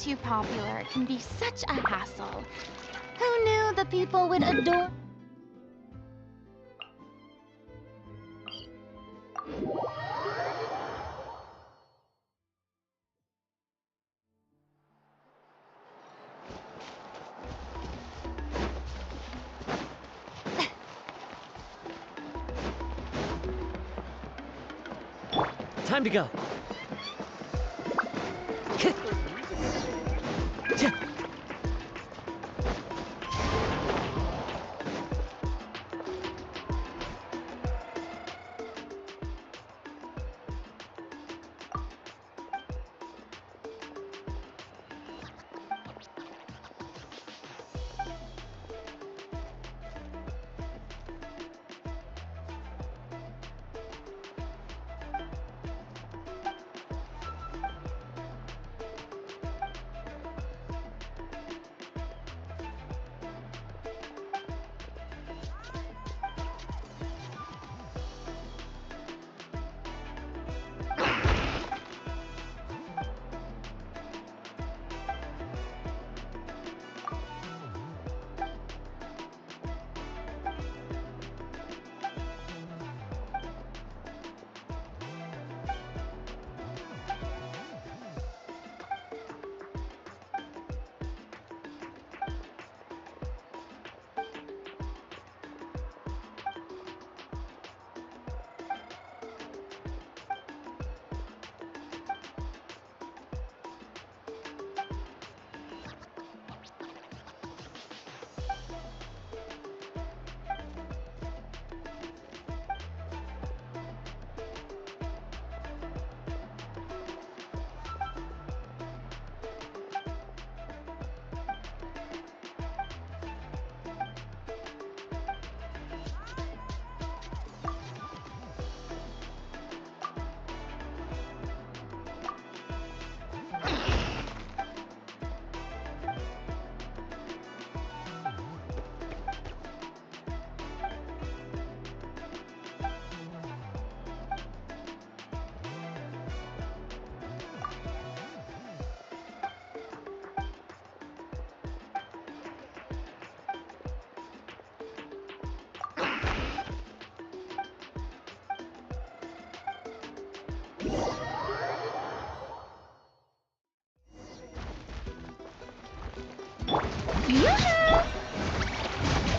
too popular can be such a hassle. Who knew the people would adore... Time to go.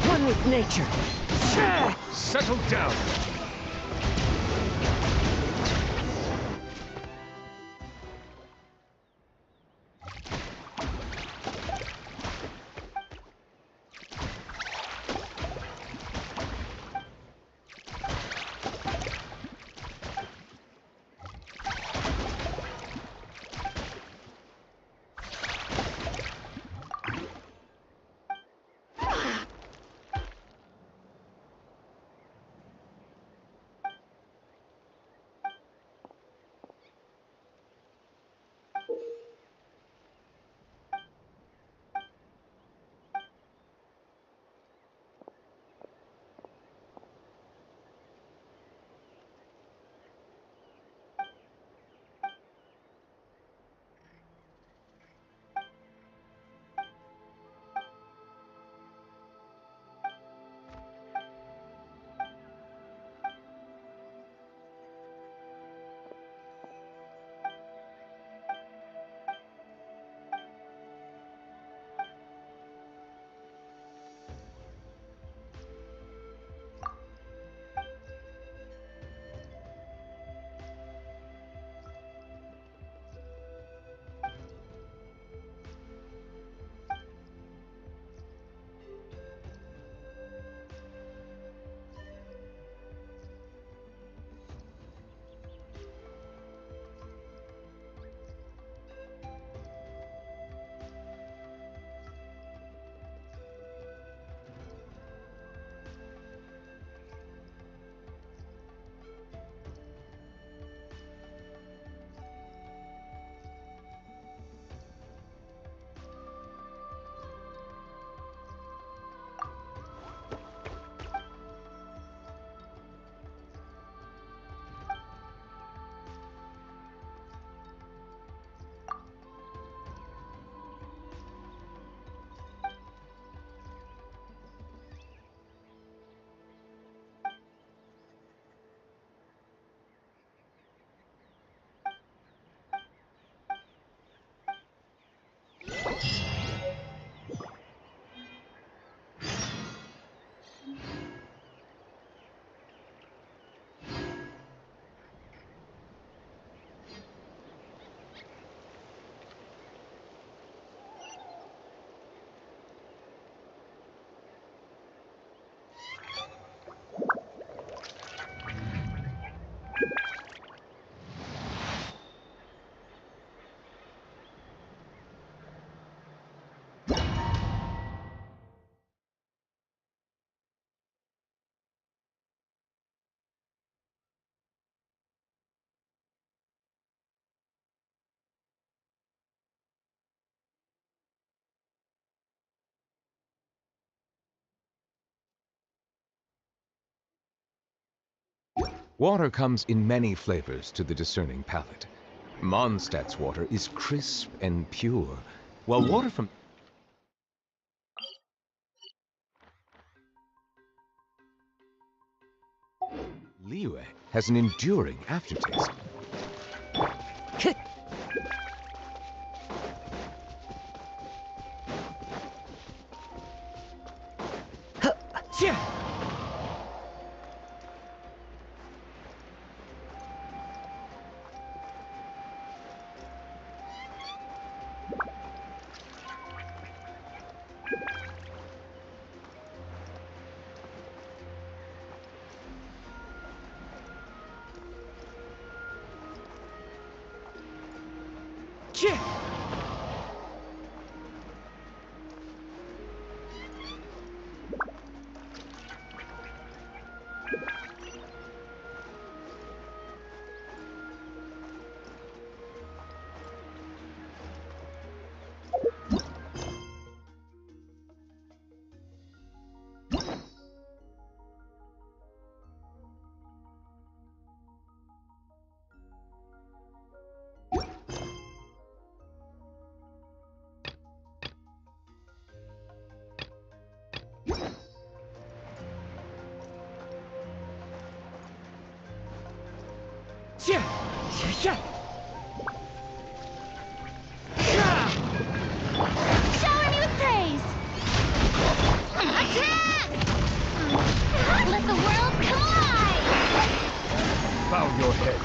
One with nature. Settle down. Water comes in many flavors to the discerning palate. Mondstadt's water is crisp and pure, while water from Liyue has an enduring aftertaste. Shower me with praise! Attack! Let the world collide! Bow your head.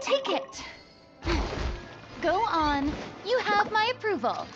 Take it! Go on. You have my approval.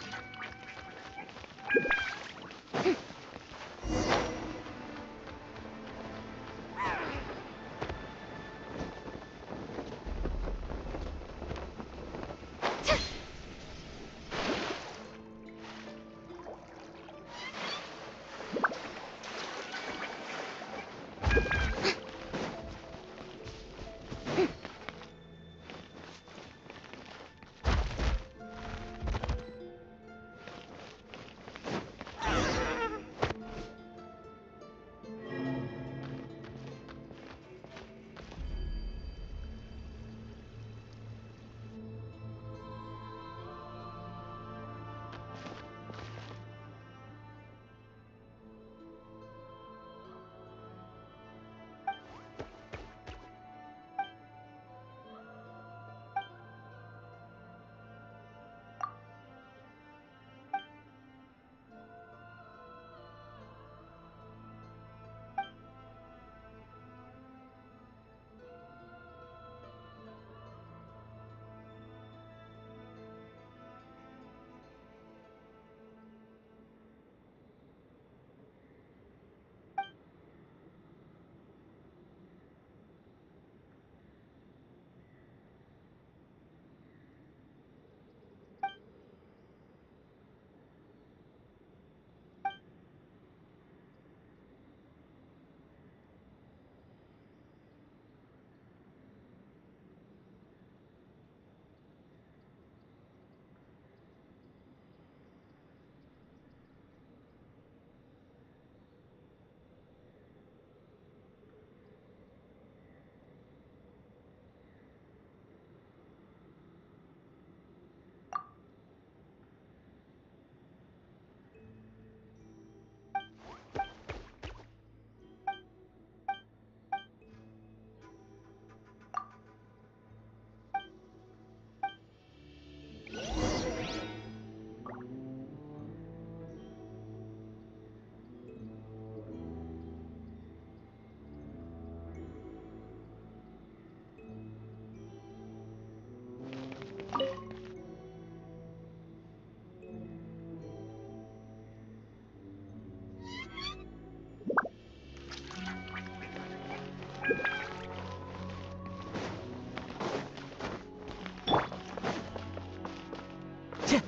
Yeah.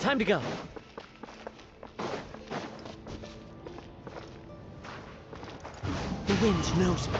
Time to go. The wind knows me.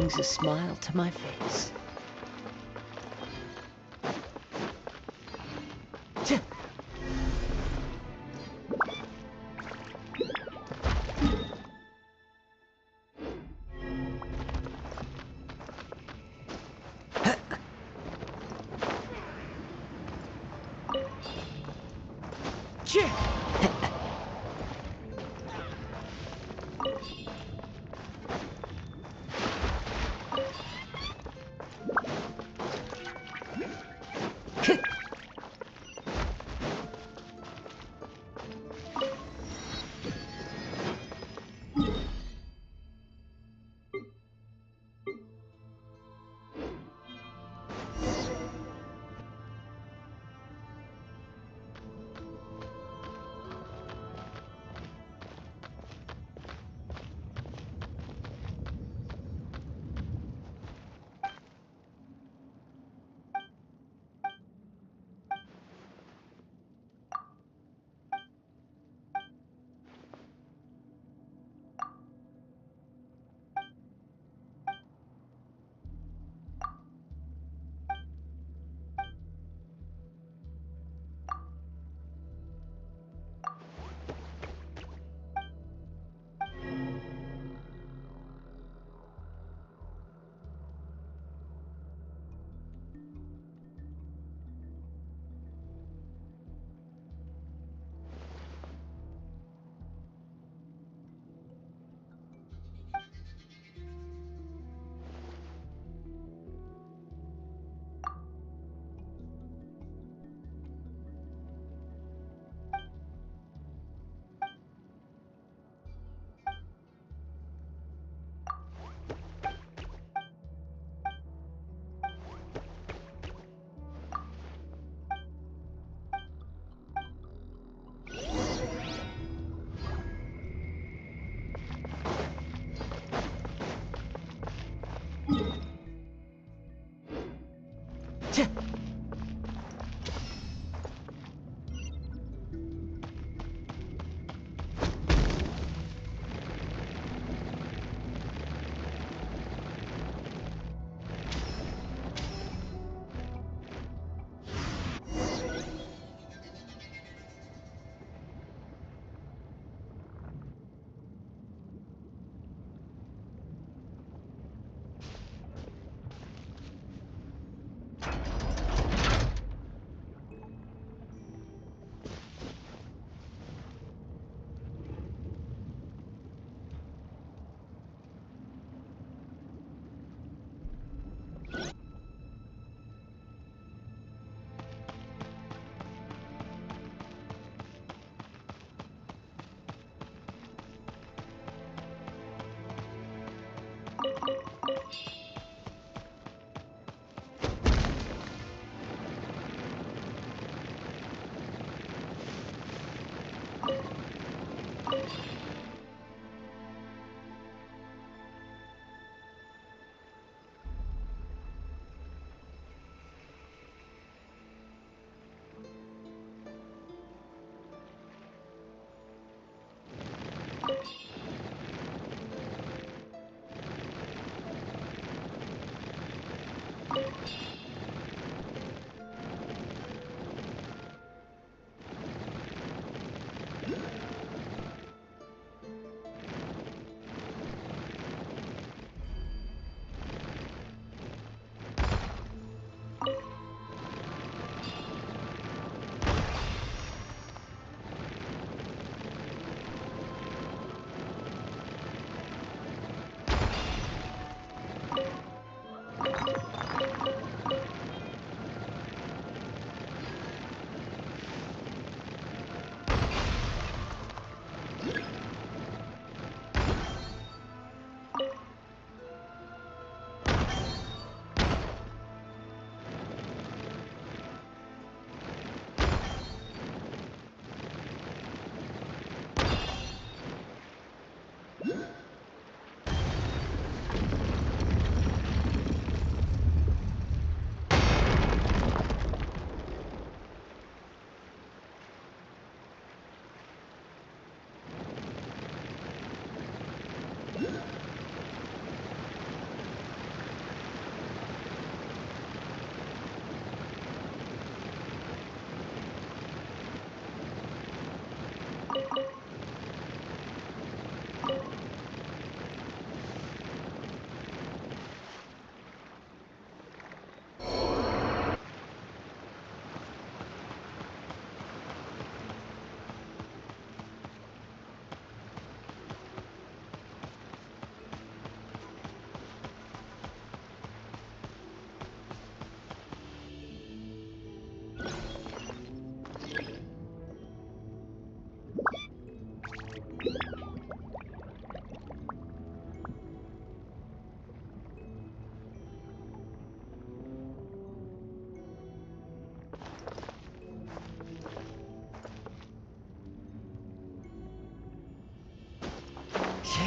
brings a smile to my face. Tch! Tch!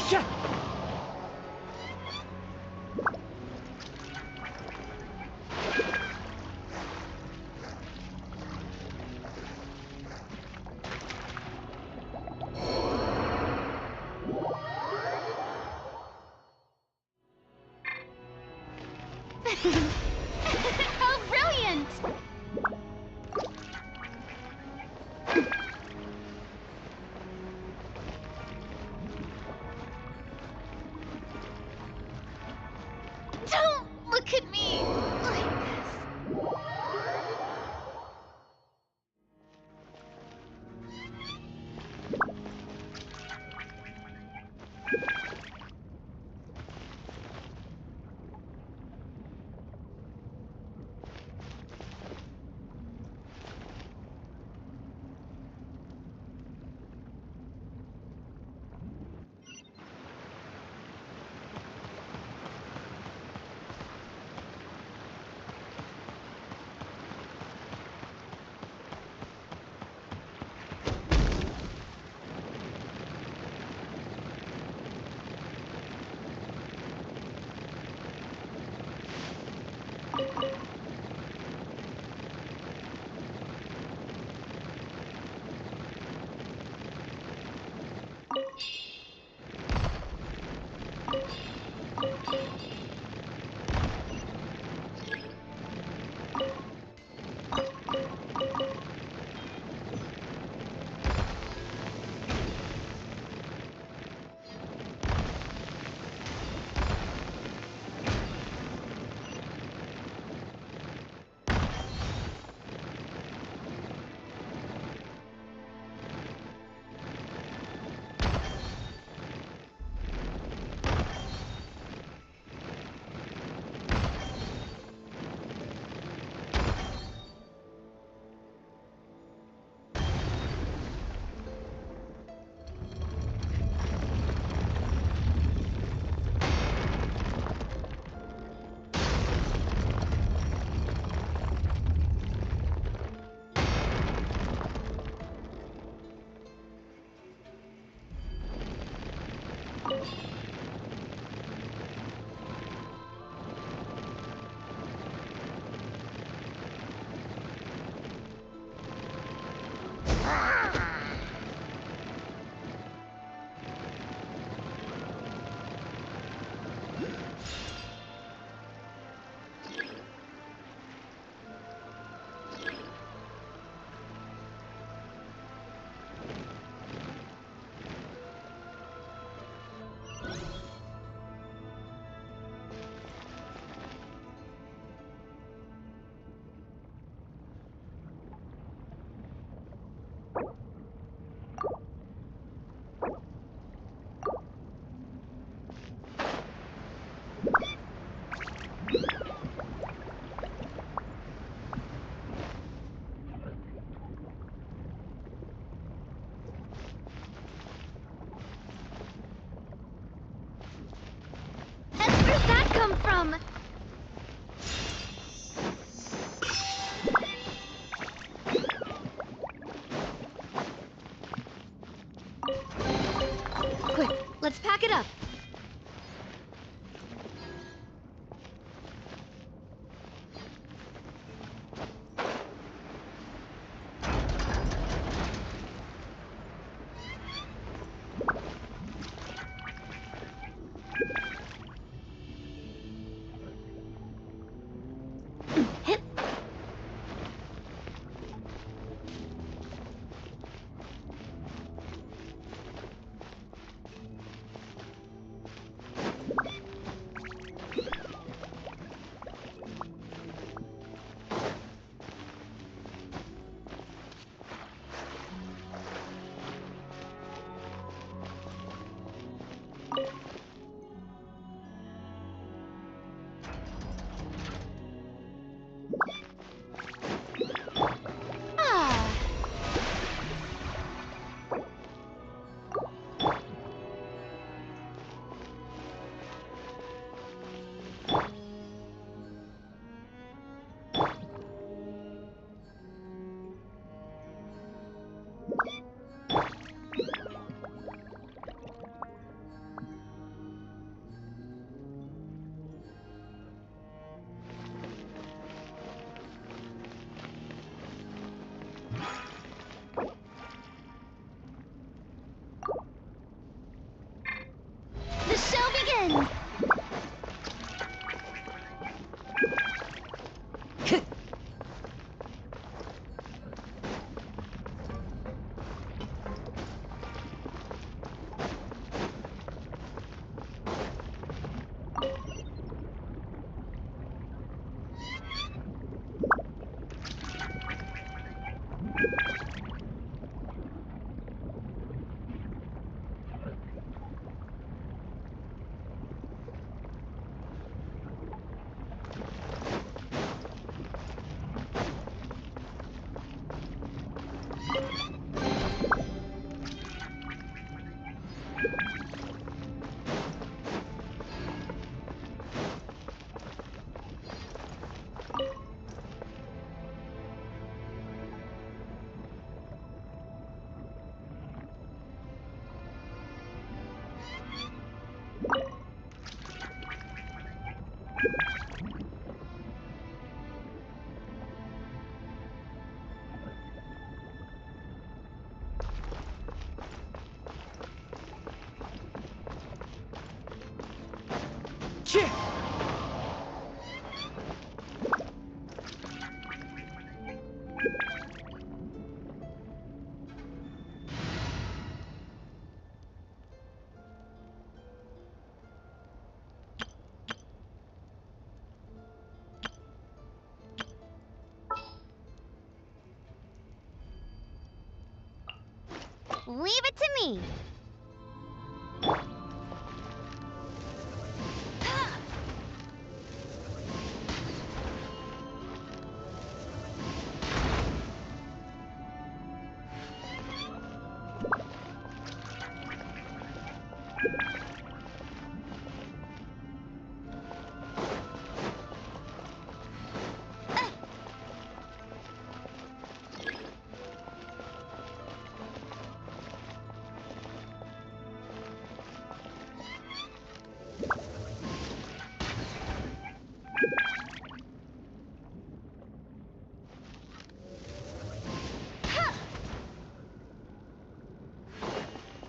Gotcha! How brilliant! Don't look at me like this. Where'd that come from? Quick, let's pack it up. Hip. Chip! Leave it to me.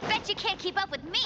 Bet you can't keep up with me.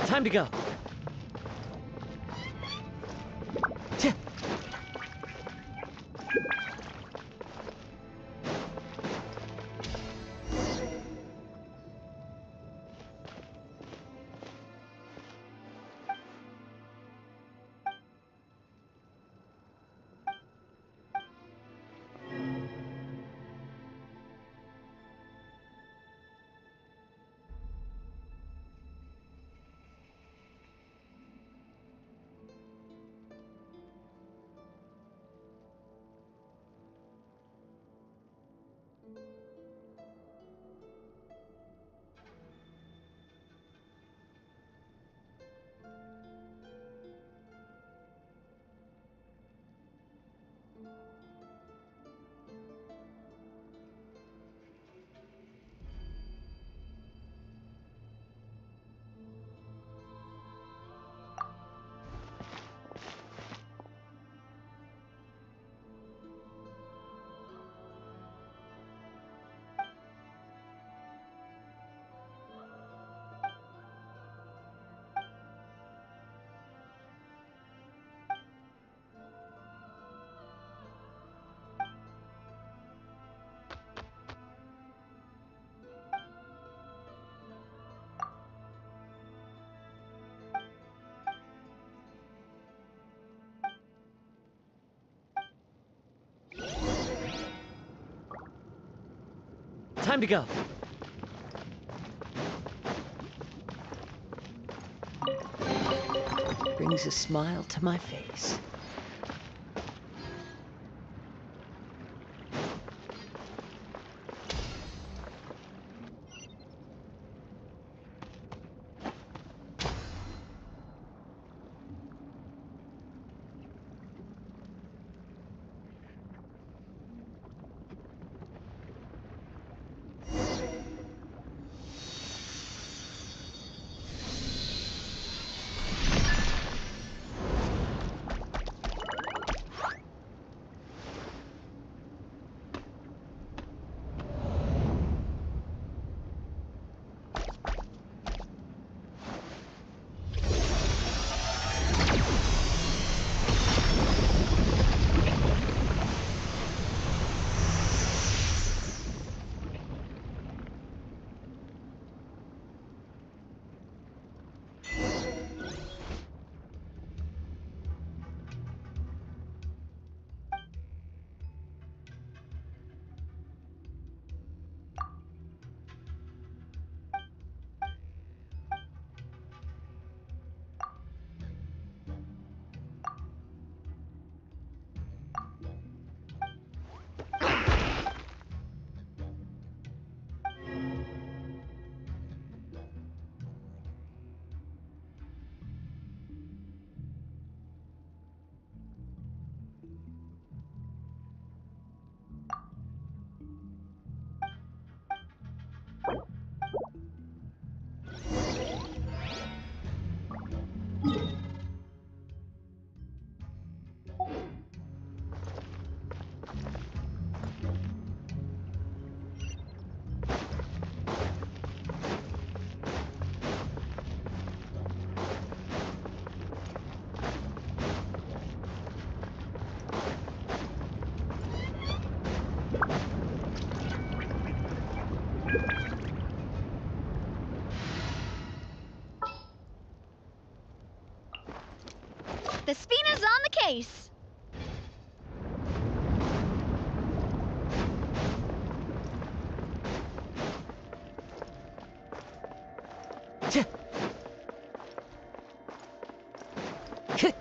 Time to go. Chip! Time to go. Brings a smile to my face. The Spina's on the case. Tch. Heh.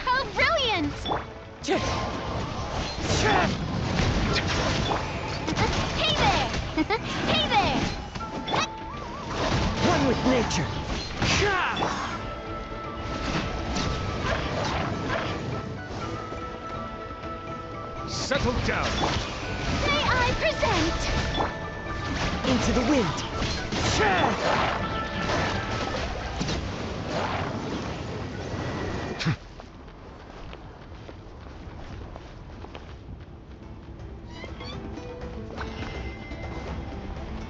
How brilliant! Tch. Tch. Hey there! Hey there! One with nature. Tch. Settle down. May I present? Into the wind. Tch.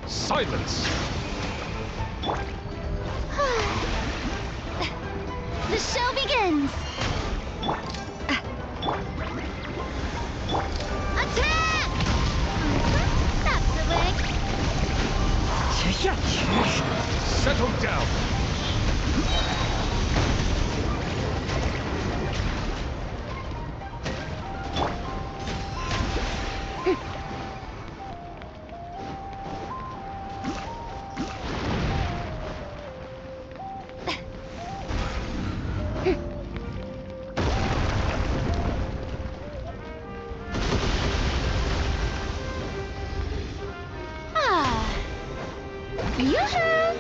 Silence. The show begins! Attack! That's the way. Tch. Tch. Settle down. Yoo-hoo!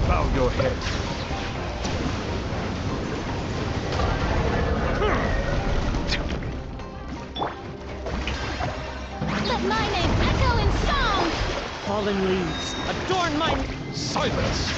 Bow your head. Let my name echo in song! Fallen leaves, adorn my... Silence!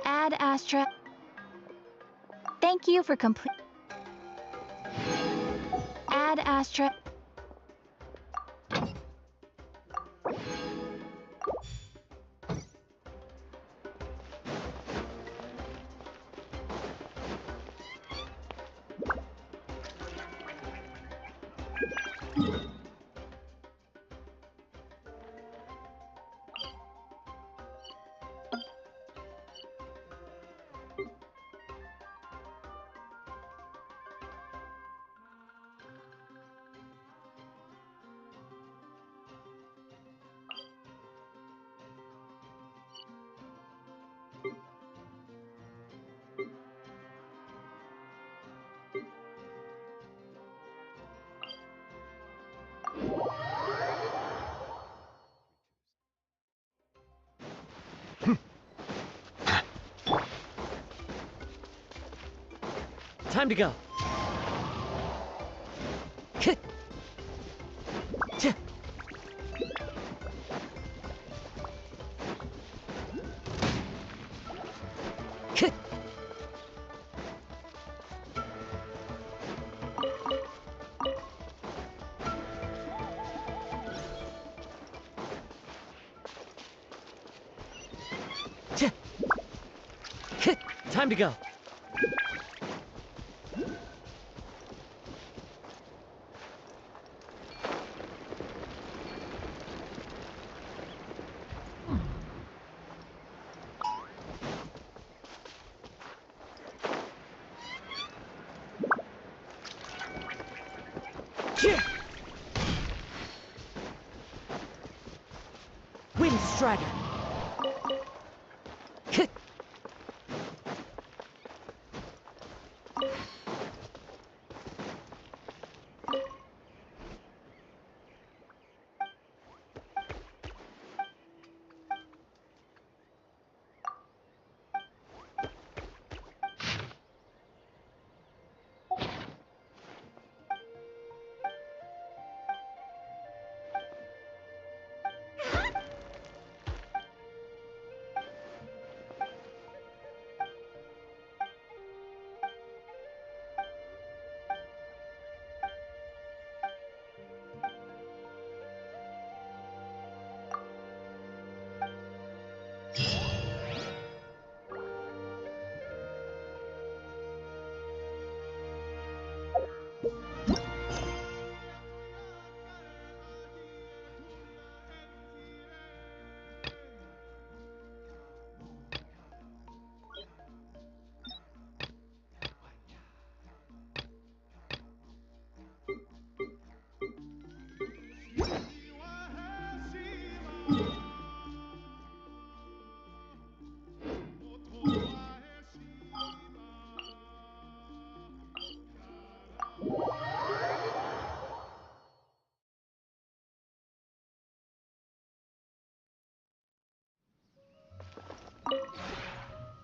Ad Astra. Thank you for complete. Ad Astra. Time to go. Time to go. Wind Strider.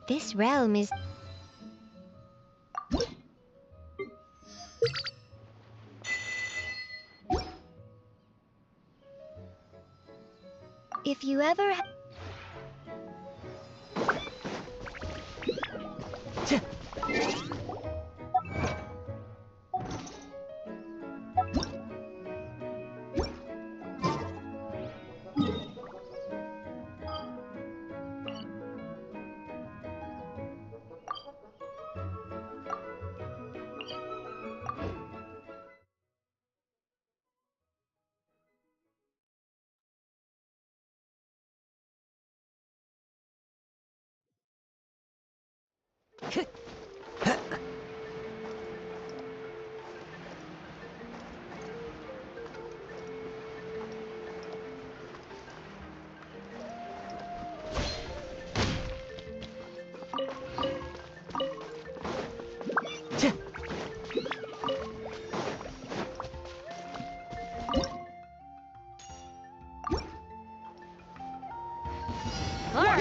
This realm is... If you ever...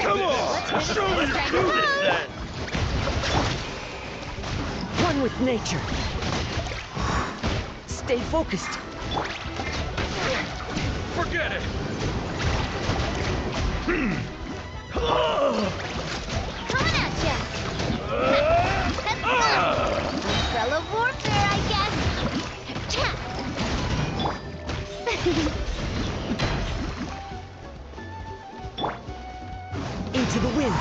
Come on! Show me your prudence, then! One with nature. Stay focused. Forget it! Coming at Umbrella warfare, I guess. Cha! Into the wind.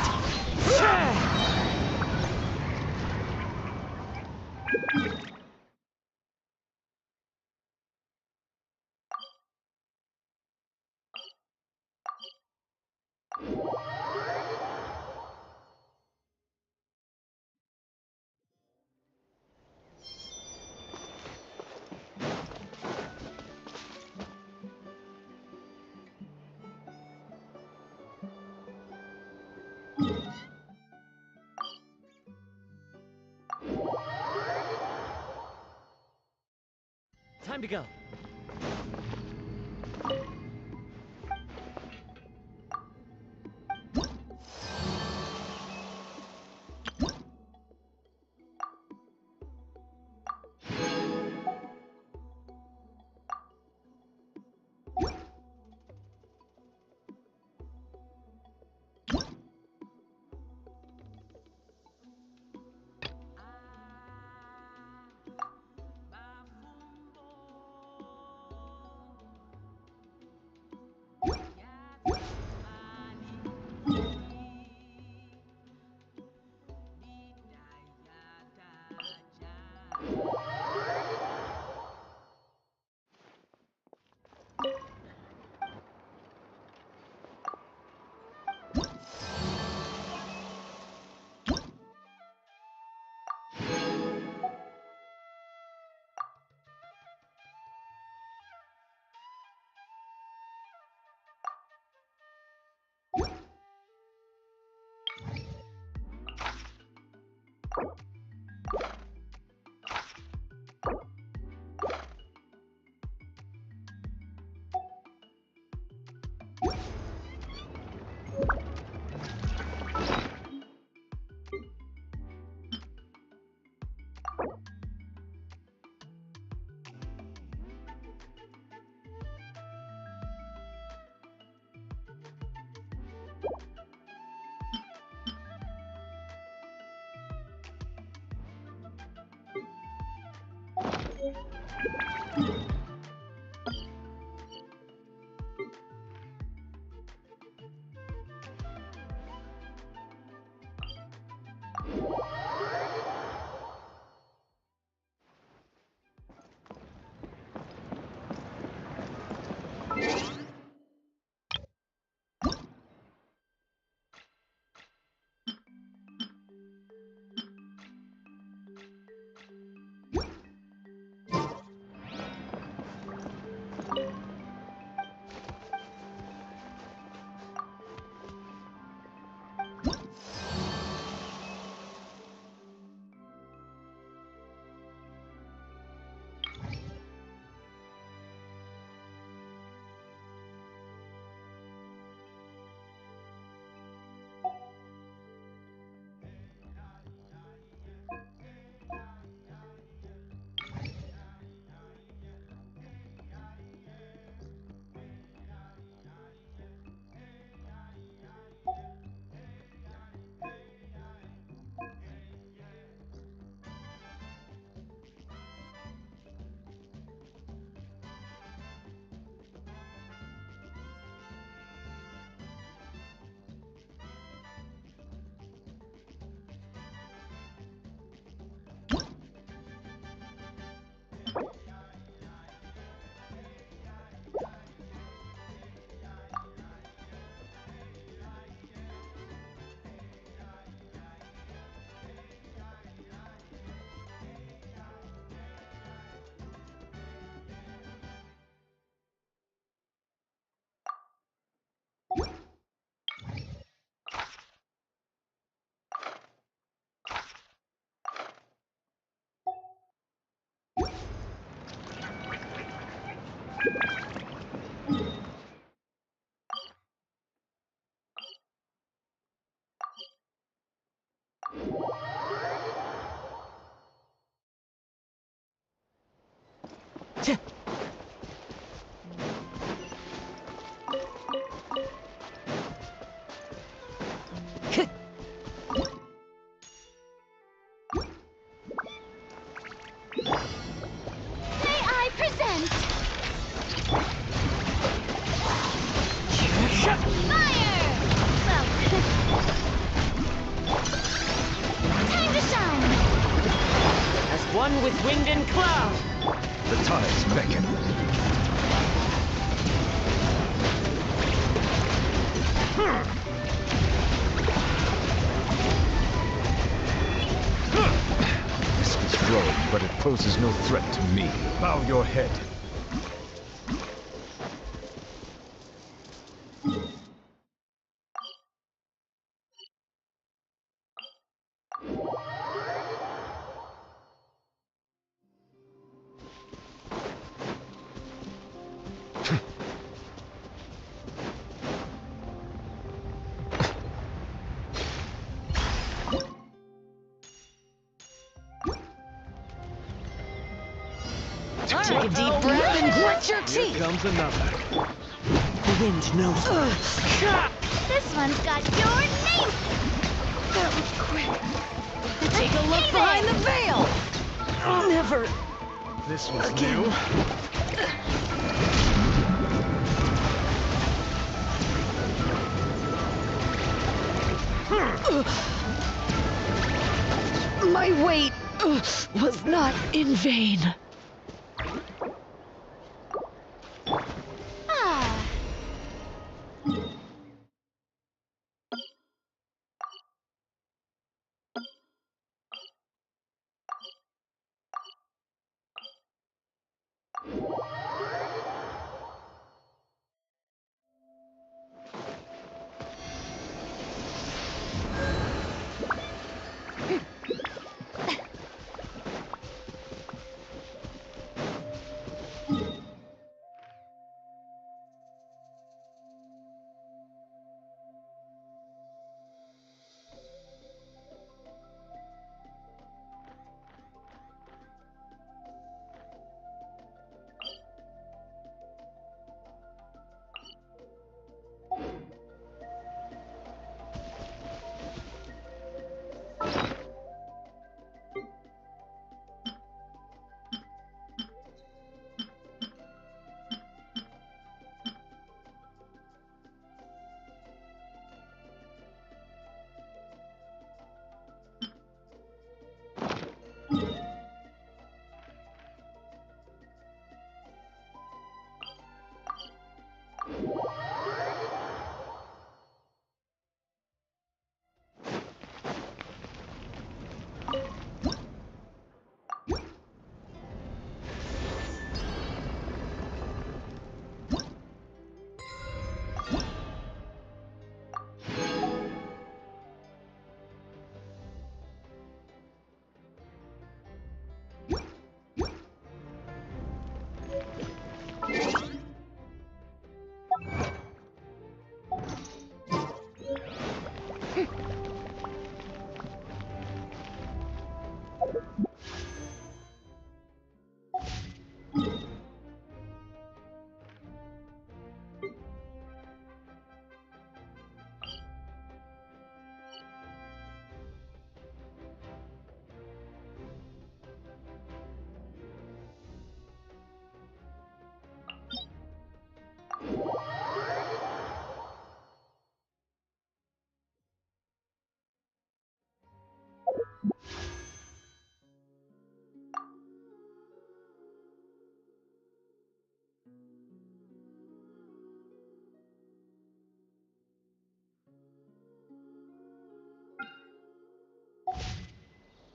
Time to go. One with wind and cloud. The tides beckon. This was rogue, but it poses no threat to me. Bow your head. Take a deep breath and grit your teeth. Here comes another. The wind knows. This one's got your name! That was quick. Take a look behind the veil. Never. This was new. My wait was not in vain. Ah.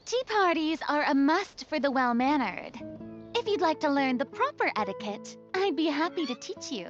Tea parties are a must for the well-mannered. If you'd like to learn the proper etiquette, I'd be happy to teach you.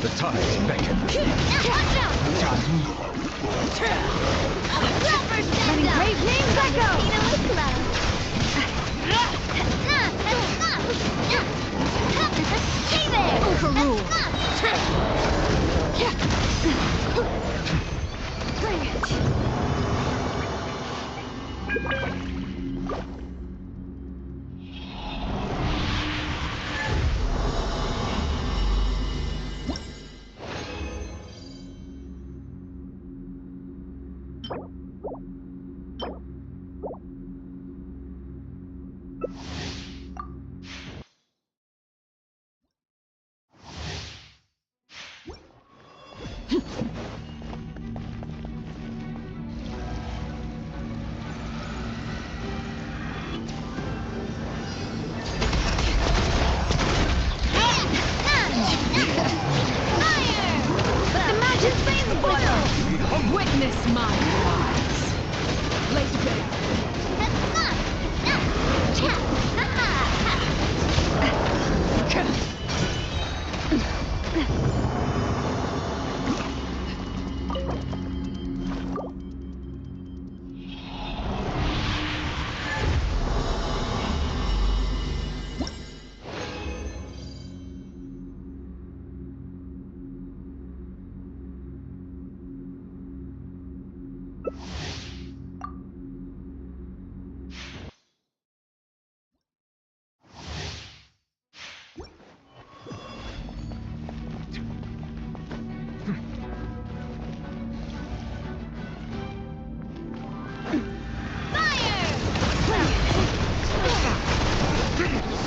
The tides beckon. Watch out! Rubber stand Letting up! great names let go! Arlecchino with love. Hey there! Overruled. Bring it! Imagine flame whistle! Witness my rise. Lace bear.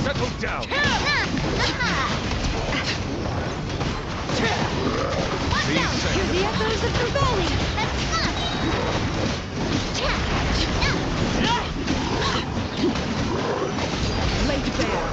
Settle down. Hear the echoes of Bergoli! Laid bare.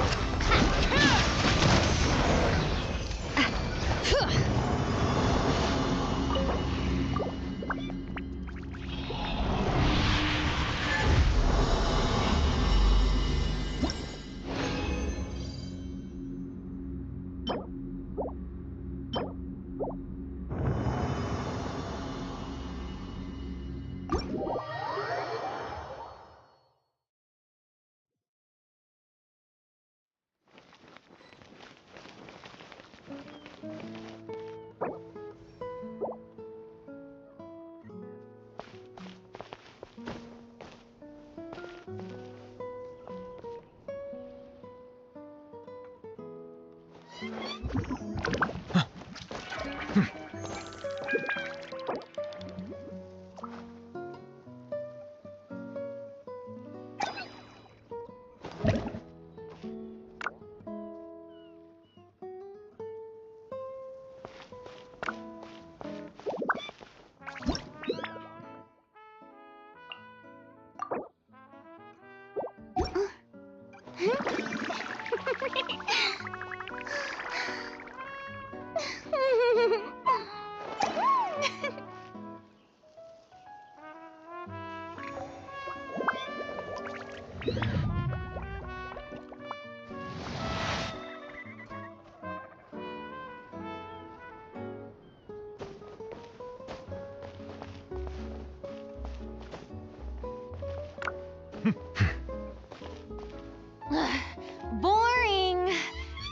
Boring.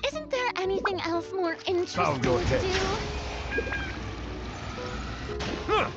Isn't there anything else more interesting Bow your to head. do? Huh.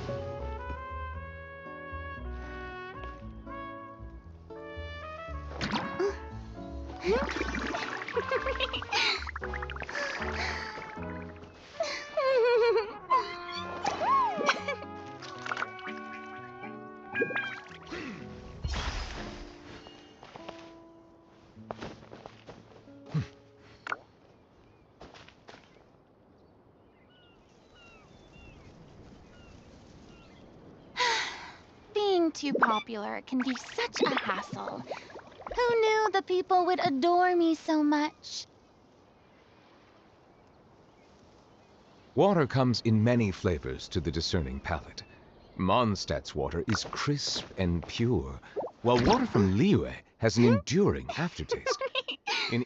Being too popular can be such a hassle. Who knew the people would adore me so much? Water comes in many flavors to the discerning palate. Mondstadt's water is crisp and pure, while water from Liyue has an enduring aftertaste. In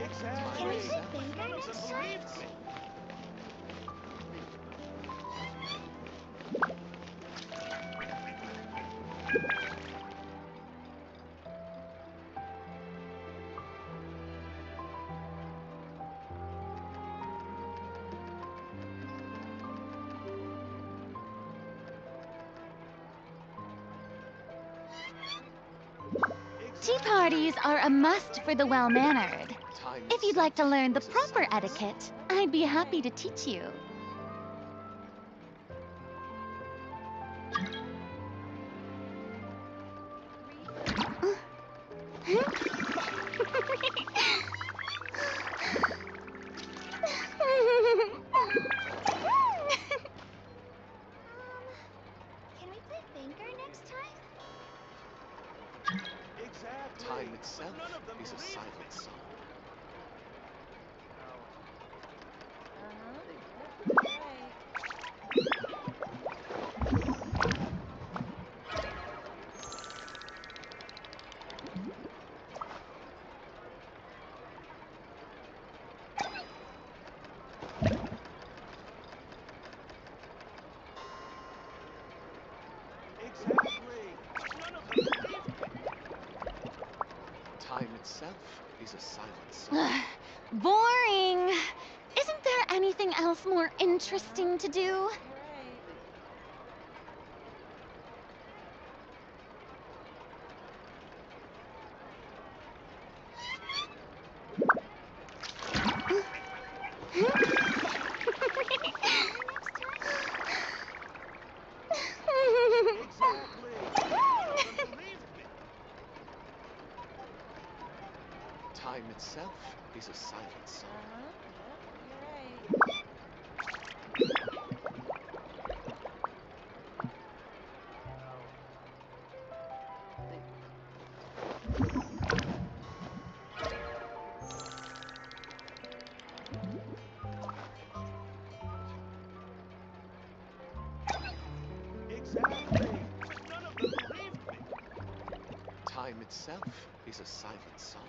Can we play finger next time? Tea parties are a must for the well-mannered. If you'd like to learn the proper etiquette, I'd be happy to teach you. Can we play finger next time? Time itself is a silent song. Time itself is a silent song. Boring. Isn't there anything else more interesting to do? Time itself is a silent song. Time itself is a silent song.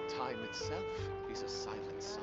Time itself is a silent song.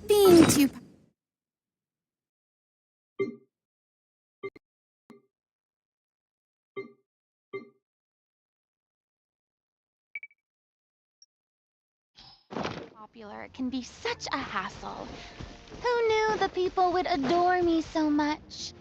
Being too Popular can be such a hassle. Who knew the people would adore me so much?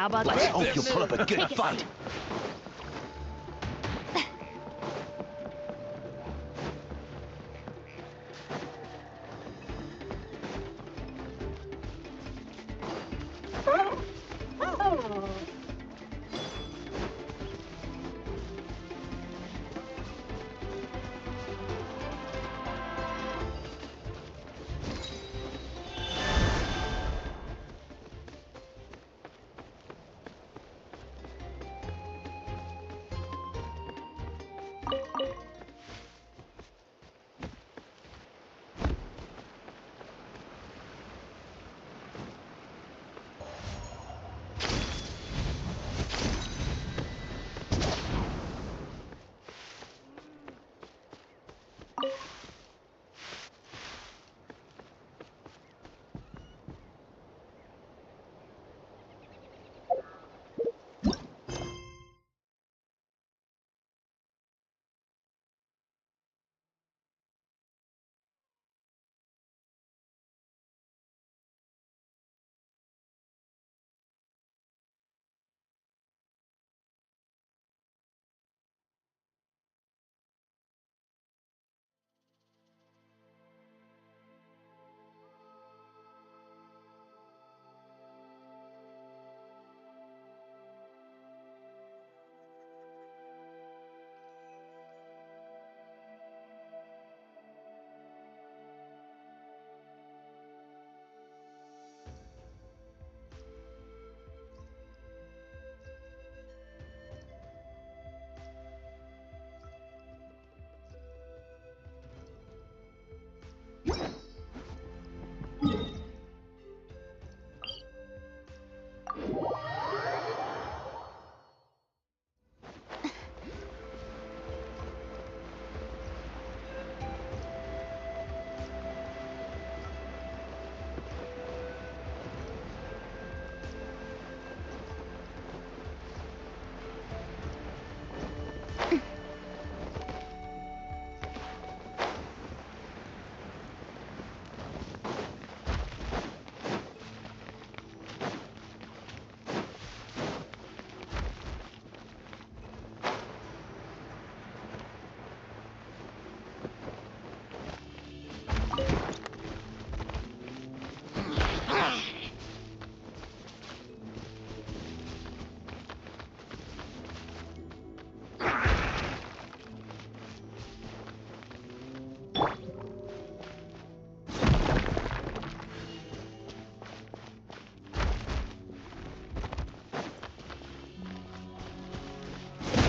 How about Let's this? hope you put up a good fight.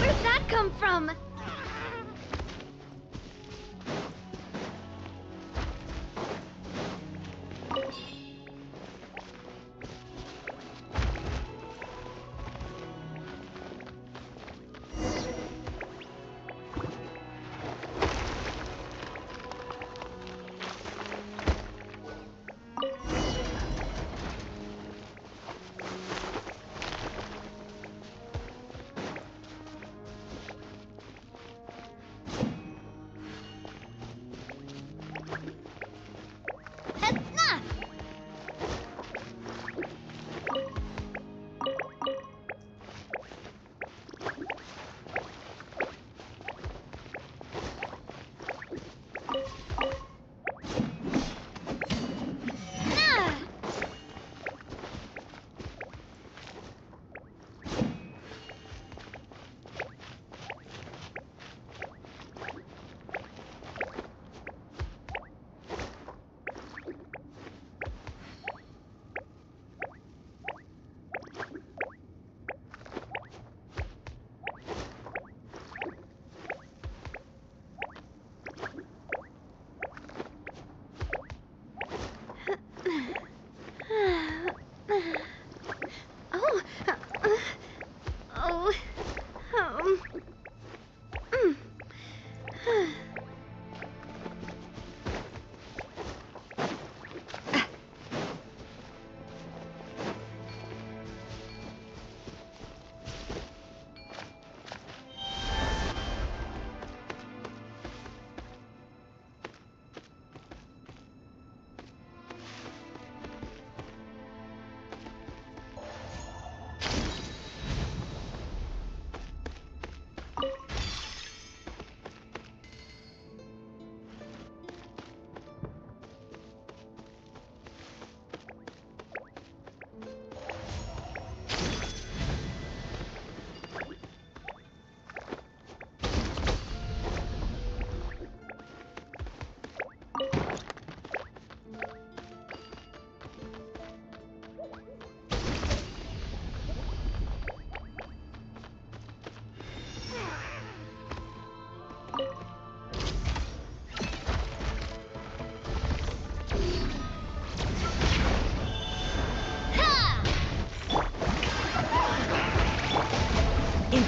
Where'd that come from? Hetzna!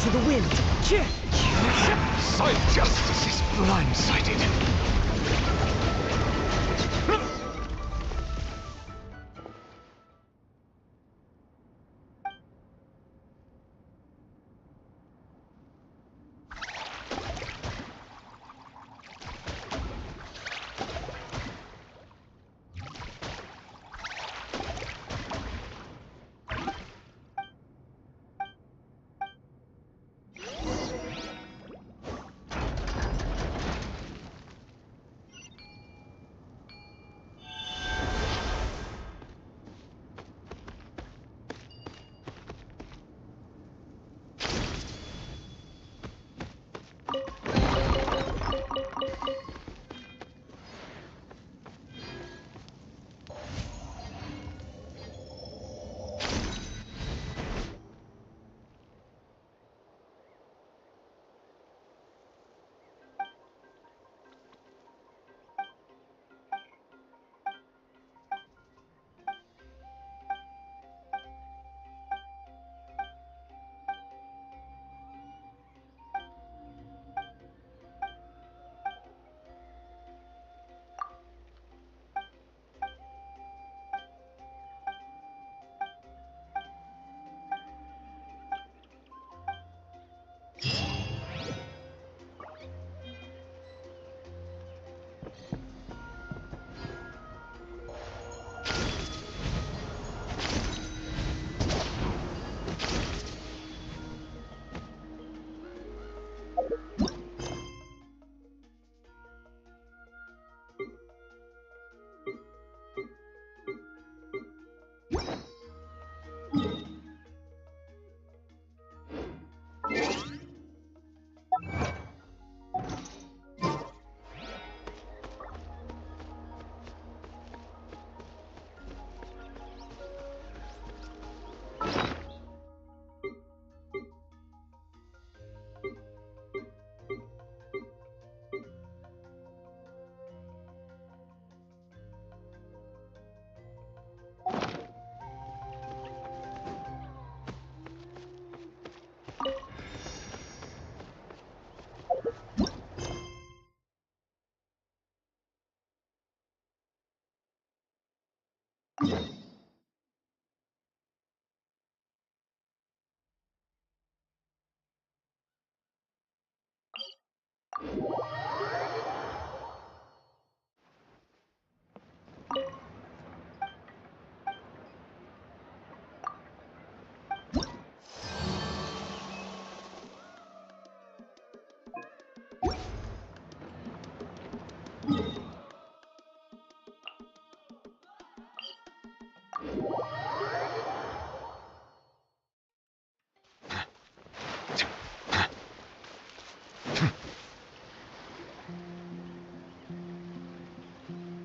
to the wind. Side justice is blindsided.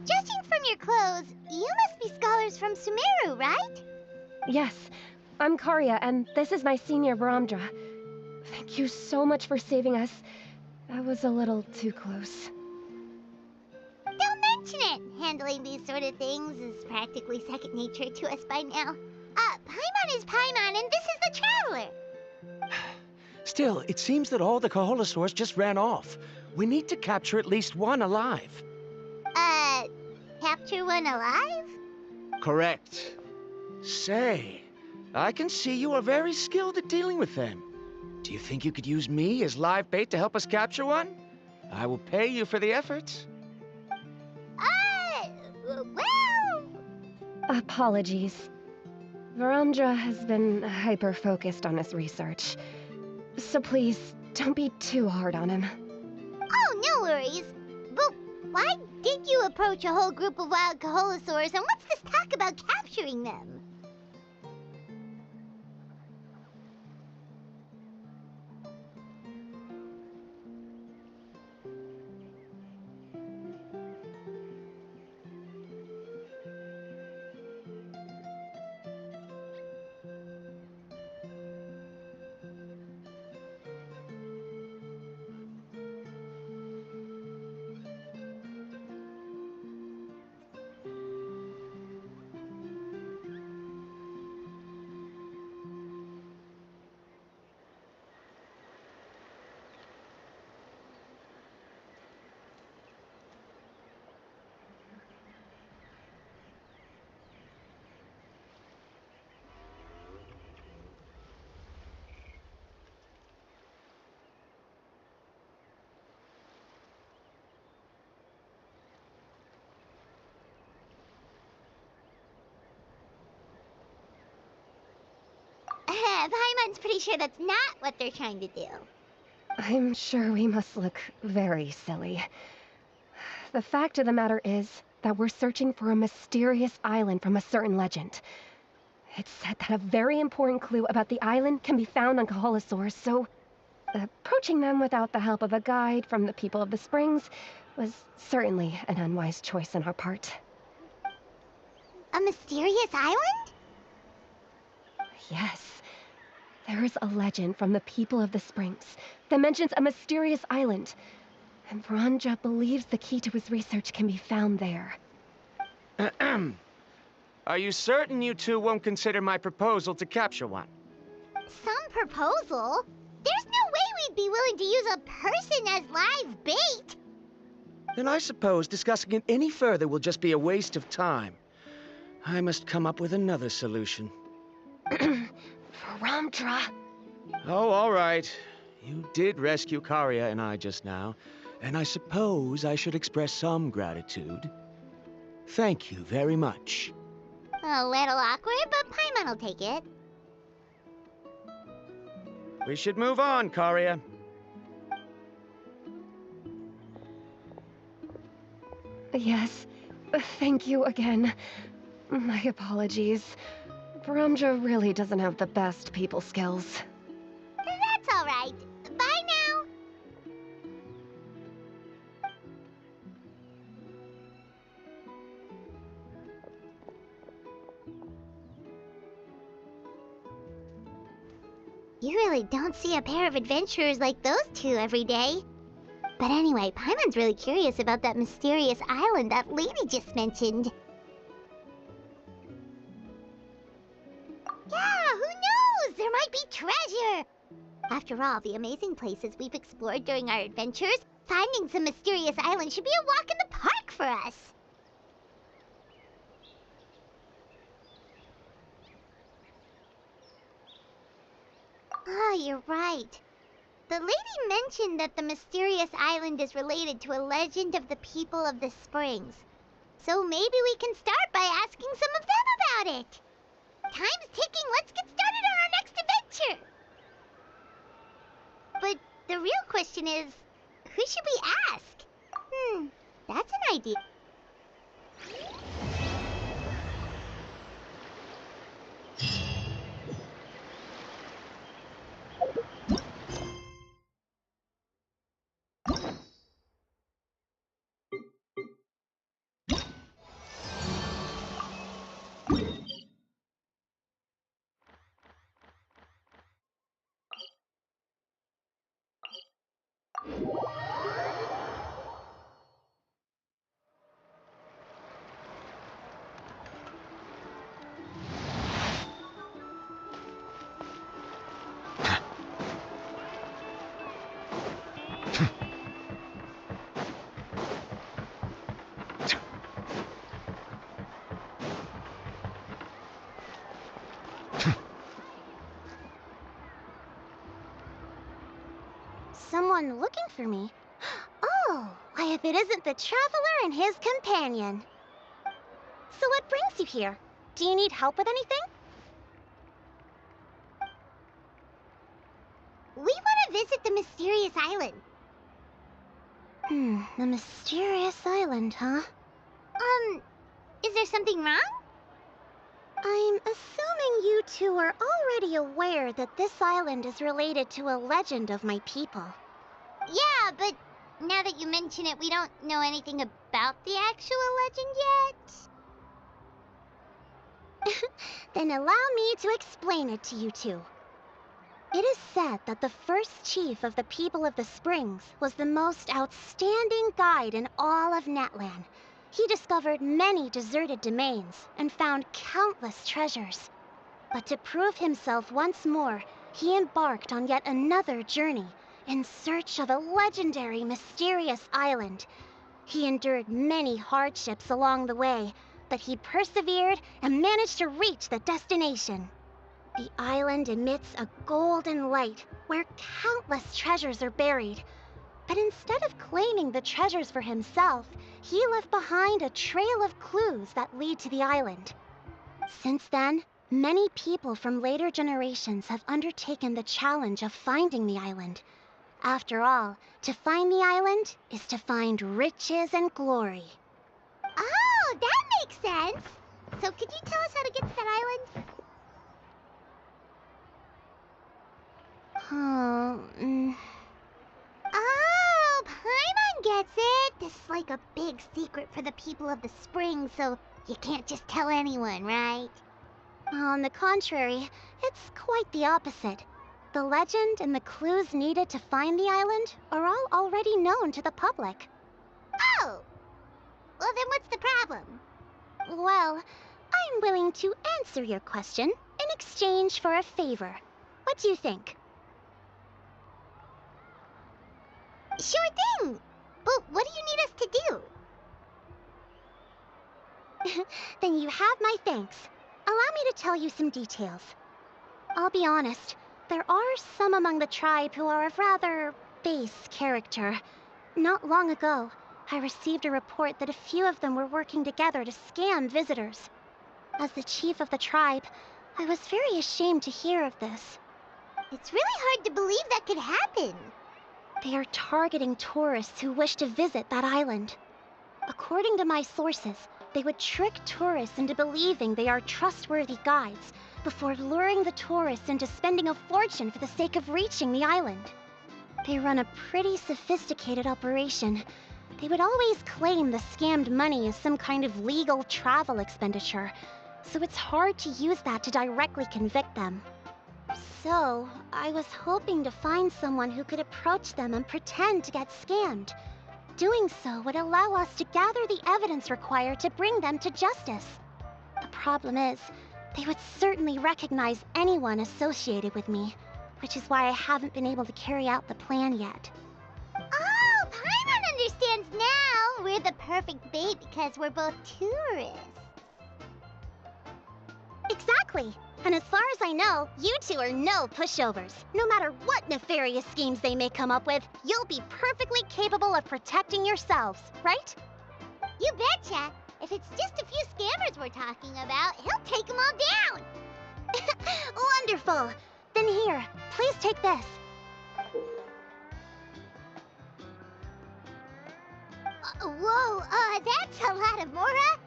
Judging from your clothes, you must be scholars from Sumeru, right? Yes, I'm Karya, and this is my senior Baramdra. Thank you so much for saving us. I was a little too close. Don't mention it! Handling these sort of things is practically second nature to us by now. Paimon is Paimon, and this is the Traveler! Still, it seems that all the Kaholosaurs just ran off. We need to capture at least one alive. Capture one alive? Correct. Say, I can see you are very skilled at dealing with them. Do you think you could use me as live bait to help us capture one? I will pay you for the effort. Well... Apologies. Baramdra has been hyper-focused on his research. So please, don't be too hard on him. Oh, no worries. But why did you approach a whole group of wild Kaholosaurs, and what's this talk about capturing them? Paimon's pretty sure that's not what they're trying to do. I'm sure we must look very silly. The fact of the matter is that we're searching for a mysterious island from a certain legend. It's said that a very important clue about the island can be found on Kaholosaurs, so approaching them without the help of a guide from the people of the Springs was certainly an unwise choice on our part. A mysterious island? Yes. There is a legend from the people of the Springs that mentions a mysterious island, and Verandra believes the key to his research can be found there. Are you certain you two won't consider my proposal to capture one? Some proposal? There's no way we'd be willing to use a person as live bait! Then I suppose discussing it any further will just be a waste of time. I must come up with another solution. Verandra! Oh, all right. You did rescue Karia and I just now, and I suppose I should express some gratitude. Thank you very much. A little awkward, but Paimon will take it. We should move on, Karia. Yes, thank you again. My apologies. Verandra really doesn't have the best people skills. That's all right. Bye now. You really don't see a pair of adventurers like those two every day. But anyway, Paimon's really curious about that mysterious island that lady just mentioned. Yeah, who knows? There might be treasure! After all the amazing places we've explored during our adventures, finding some mysterious island should be a walk in the park for us. Oh, you're right. The lady mentioned that the mysterious island is related to a legend of the people of the Springs. So maybe we can start by asking some of them about it. Time's ticking. Let's get started on our next adventure. But the real question is, who should we ask? That's an idea. Someone looking for me? Oh, why if it isn't the traveler and his companion. So what brings you here? Do you need help with anything? We want to visit the mysterious island. The mysterious island, huh? Is there something wrong? I'm assuming you two are already aware that this island is related to a legend of my people. Yeah, but now that you mention it, we don't know anything about the actual legend yet. Then allow me to explain it to you two. It is said that the first chief of the people of the Springs was the most outstanding guide in all of Natlan. He discovered many deserted domains and found countless treasures. But to prove himself once more, he embarked on yet another journey in search of a legendary, mysterious island. He endured many hardships along the way, but he persevered and managed to reach the destination. The island emits a golden light where countless treasures are buried. But instead of claiming the treasures for himself, he left behind a trail of clues that lead to the island. Since then, Many people from later generations have undertaken the challenge of finding the island. After all, to find the island is to find riches and glory. Oh, that makes sense. So could you tell us how to get to that island? Oh, Paimon gets it. This is like a big secret for the people of the spring, so you can't just tell anyone, right? On the contrary, it's quite the opposite. The legend and the clues needed to find the island are all already known to the public. Oh! Well, then what's the problem? Well, I'm willing to answer your question in exchange for a favor. What do you think? Sure thing! But what do you need us to do? Then you have my thanks. Allow me to tell you some details. I'll be honest, there are some among the tribe who are of rather base character. Not long ago, I received a report that a few of them were working together to scam visitors. As the chief of the tribe, I was very ashamed to hear of this. It's really hard to believe that could happen. They are targeting tourists who wish to visit that island. According to my sources, they would trick tourists into believing they are trustworthy guides before luring the tourists into spending a fortune for the sake of reaching the island. They run a pretty sophisticated operation. They would always claim the scammed money is some kind of legal travel expenditure, so it's hard to use that to directly convict them. So, I was hoping to find someone who could approach them and pretend to get scammed. Doing so would allow us to gather the evidence required to bring them to justice. The problem is, they would certainly recognize anyone associated with me, which is why I haven't been able to carry out the plan yet. Oh, Paimon understands now! We're the perfect bait because we're both tourists. Exactly! And as far as I know, you two are no pushovers. No matter what nefarious schemes they may come up with, you'll be perfectly capable of protecting yourselves, right? You betcha! If it's just a few scammers we're talking about, he'll take them all down! Wonderful! Then here, please take this. Whoa, that's a lot of Mora!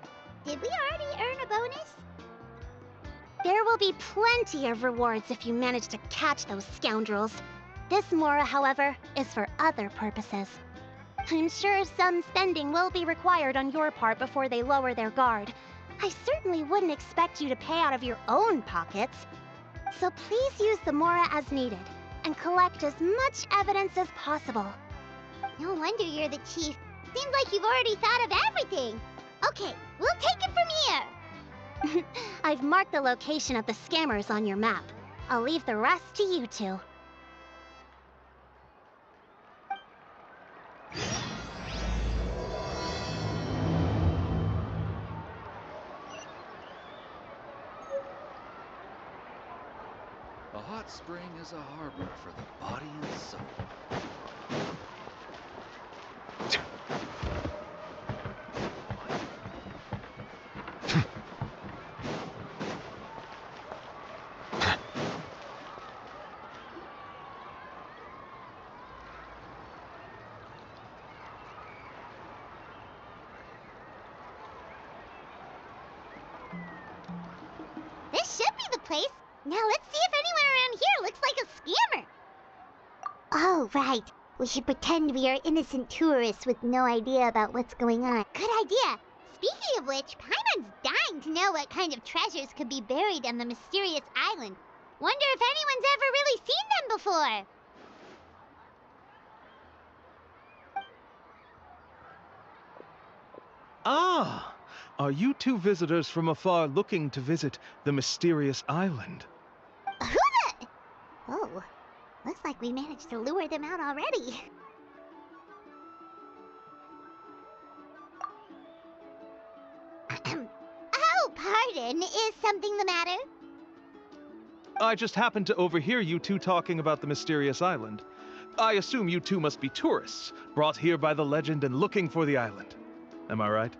Did we already earn a bonus? There will be plenty of rewards if you manage to catch those scoundrels. This Mora, however, is for other purposes. I'm sure some spending will be required on your part before they lower their guard. I certainly wouldn't expect you to pay out of your own pockets. So please use the Mora as needed, and collect as much evidence as possible. No wonder you're the chief. Seems like you've already thought of everything. Okay, we'll take it from here. I've marked the location of the scammers on your map. I'll leave the rest to you two. A hot spring is a harbor for the body and soul. This should be the place. Now let's see if anyone around here looks like a scammer. Oh, right. We should pretend we are innocent tourists with no idea about what's going on. Good idea. Speaking of which, Paimon's dying to know what kind of treasures could be buried on the mysterious island. Wonder if anyone's ever really seen them before. Ah! Are you two visitors from afar looking to visit the mysterious island? Who the... Oh, looks like we managed to lure them out already. Oh, pardon. Is something the matter? I just happened to overhear you two talking about the mysterious island. I assume you two must be tourists, brought here by the legend and looking for the island. Am I right?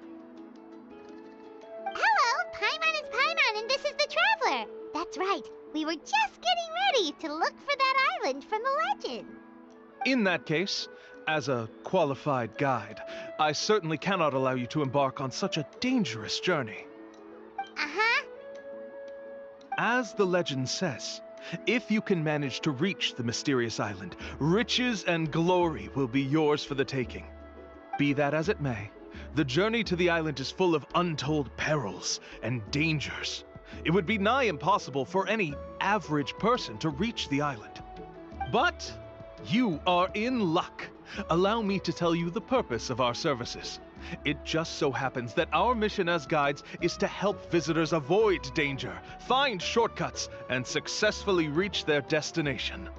Hello, Paimon is Paimon, and this is the Traveler. That's right. We were just getting ready to look for that island from the legend. In that case, as a qualified guide, I certainly cannot allow you to embark on such a dangerous journey. Uh-huh. As the legend says, if you can manage to reach the mysterious island, riches and glory will be yours for the taking. Be that as it may, the journey to the island is full of untold perils and dangers. It would be nigh impossible for any average person to reach the island. But you are in luck. Allow me to tell you the purpose of our services. It just so happens that our mission as guides is to help visitors avoid danger, find shortcuts, and successfully reach their destination.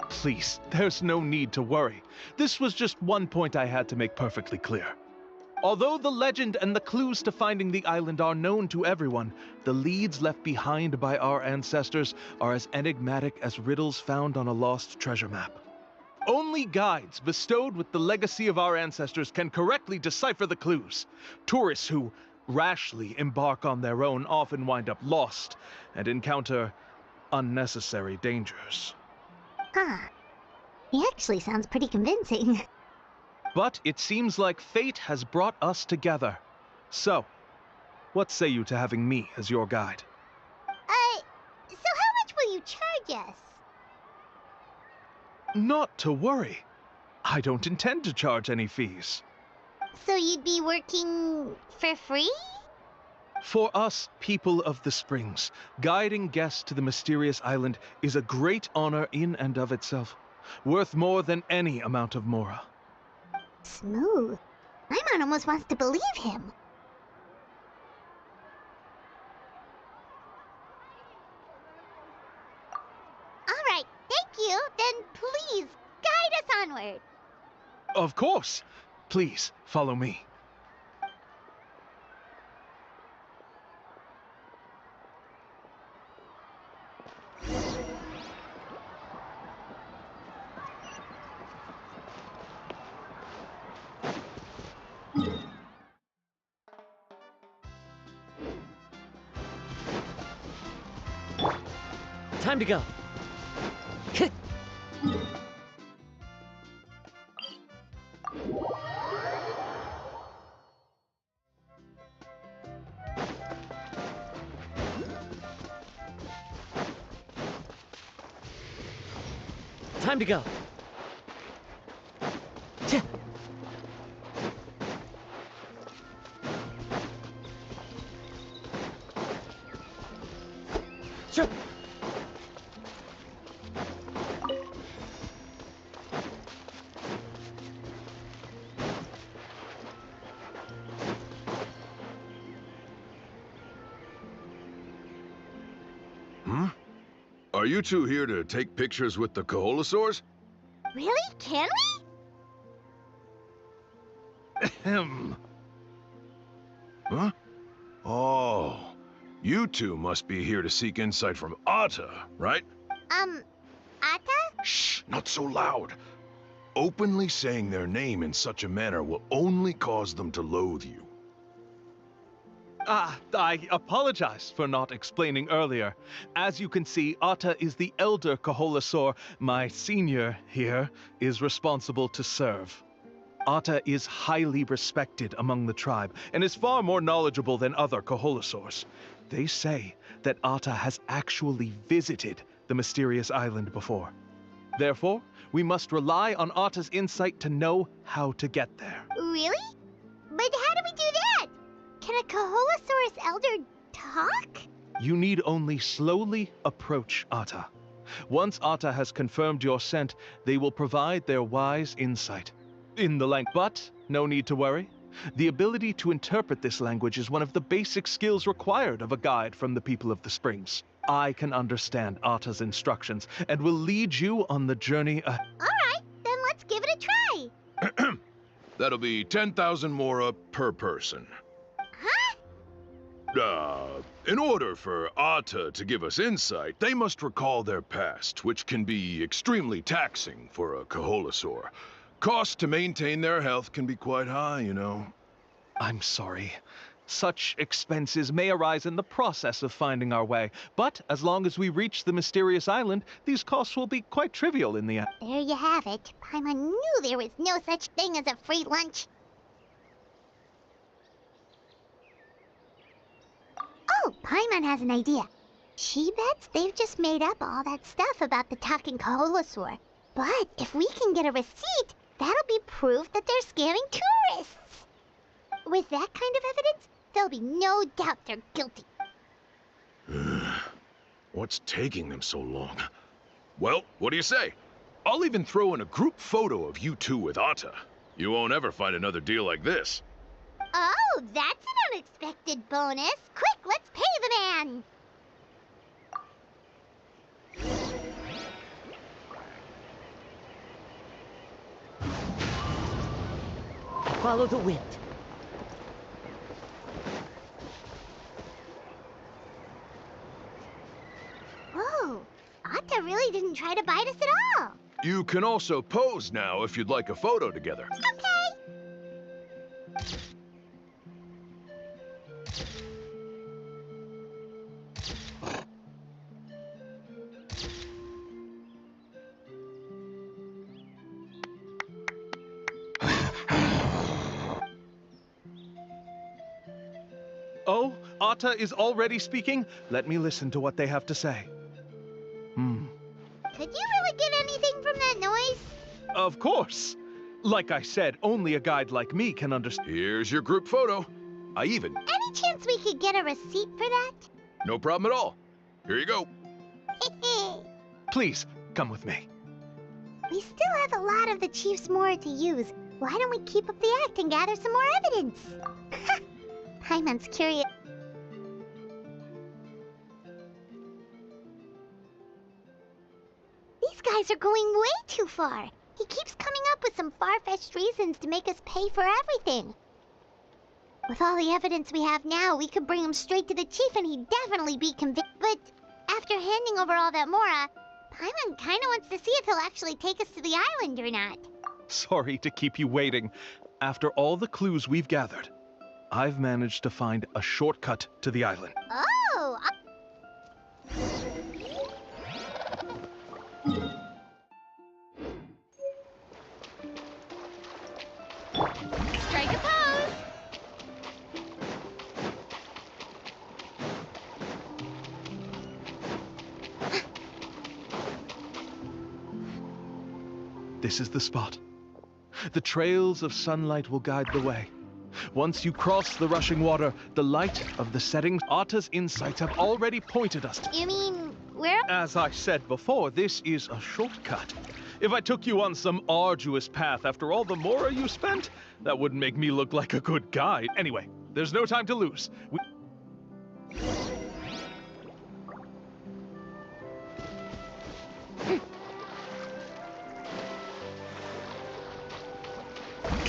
Please, there's no need to worry. This was just one point I had to make perfectly clear. Although the legend and the clues to finding the island are known to everyone, the leads left behind by our ancestors are as enigmatic as riddles found on a lost treasure map. Only guides bestowed with the legacy of our ancestors can correctly decipher the clues. Tourists who rashly embark on their own often wind up lost and encounter unnecessary dangers. Huh. He actually sounds pretty convincing. But it seems like fate has brought us together. So, what say you to having me as your guide? So how much will you charge us? Not to worry. I don't intend to charge any fees. So you'd be working for free? For us, people of the Springs, guiding guests to the mysterious island is a great honor in and of itself, worth more than any amount of mora. Smooth. My man almost wants to believe him. All right, thank you. Then please, guide us onward. Of course. Please, follow me. Time to go. Time to go. Sure. Are you two here to take pictures with the Koholosaurs? Really? Can we? Ahem. Huh? Oh, you two must be here to seek insight from Atta, right? Atta? Shh, not so loud. Openly saying their name in such a manner will only cause them to loathe you. I apologize for not explaining earlier. As you can see, Atta is the elder Koholosaur. My senior here is responsible to serve. Atta is highly respected among the tribe and is far more knowledgeable than other Koholosaurs. They say that Atta has actually visited the mysterious island before. Therefore, we must rely on Atta's insight to know how to get there. Really? But how do we do that? Can a Koholosaurus elder talk? You need only slowly approach Atta. Once Atta has confirmed your scent, they will provide their wise insight. In the but no need to worry. The ability to interpret this language is one of the basic skills required of a guide from the people of the Springs. I can understand Atta's instructions and will lead you on the journey All right, then let's give it a try. That'll be 10,000 mora per person. In order for Atta to give us insight, they must recall their past, which can be extremely taxing for a Koholosaur. Cost to maintain their health can be quite high, you know. I'm sorry. Such expenses may arise in the process of finding our way, but as long as we reach the mysterious island, these costs will be quite trivial in the end. There you have it. Paimon knew there was no such thing as a free lunch. Oh, Paimon has an idea. She bets they've just made up all that stuff about the talking Kaholosaur. But if we can get a receipt, that'll be proof that they're scamming tourists. With that kind of evidence, there'll be no doubt they're guilty. What's taking them so long? Well, what do you say? I'll even throw in a group photo of you two with Atta. You won't ever find another deal like this. Oh, that's an unexpected bonus. Quick, let's pay the man. Follow the wind. Whoa, Atta really didn't try to bite us at all. You can also pose now if you'd like a photo together. Okay. Oh, Atta is already speaking? Let me listen to what they have to say. Could you really get anything from that noise? Of course. Like I said, only a guide like me can understand. Here's your group photo. Any chance we could get a receipt for that? No problem at all. Here you go. Please, come with me. We still have a lot of the chief's more to use. Why don't we keep up the act and gather some more evidence? Paimon's curious. These guys are going way too far. He keeps coming up with some far-fetched reasons to make us pay for everything. With all the evidence we have now, we could bring him straight to the chief and he'd definitely be convicted. But after handing over all that Mora, Paimon kinda wants to see if he'll actually take us to the island or not. Sorry to keep you waiting. After all the clues we've gathered, I've managed to find a shortcut to the island. Oh! Strike a pose. This is the spot. The trails of sunlight will guide the way. Once you cross the rushing water, the light of the setting, Atta's insights have already pointed us. You mean, where? As I said before, this is a shortcut. If I took you on some arduous path after all the Mora you spent, that wouldn't make me look like a good guide. Anyway, there's no time to lose.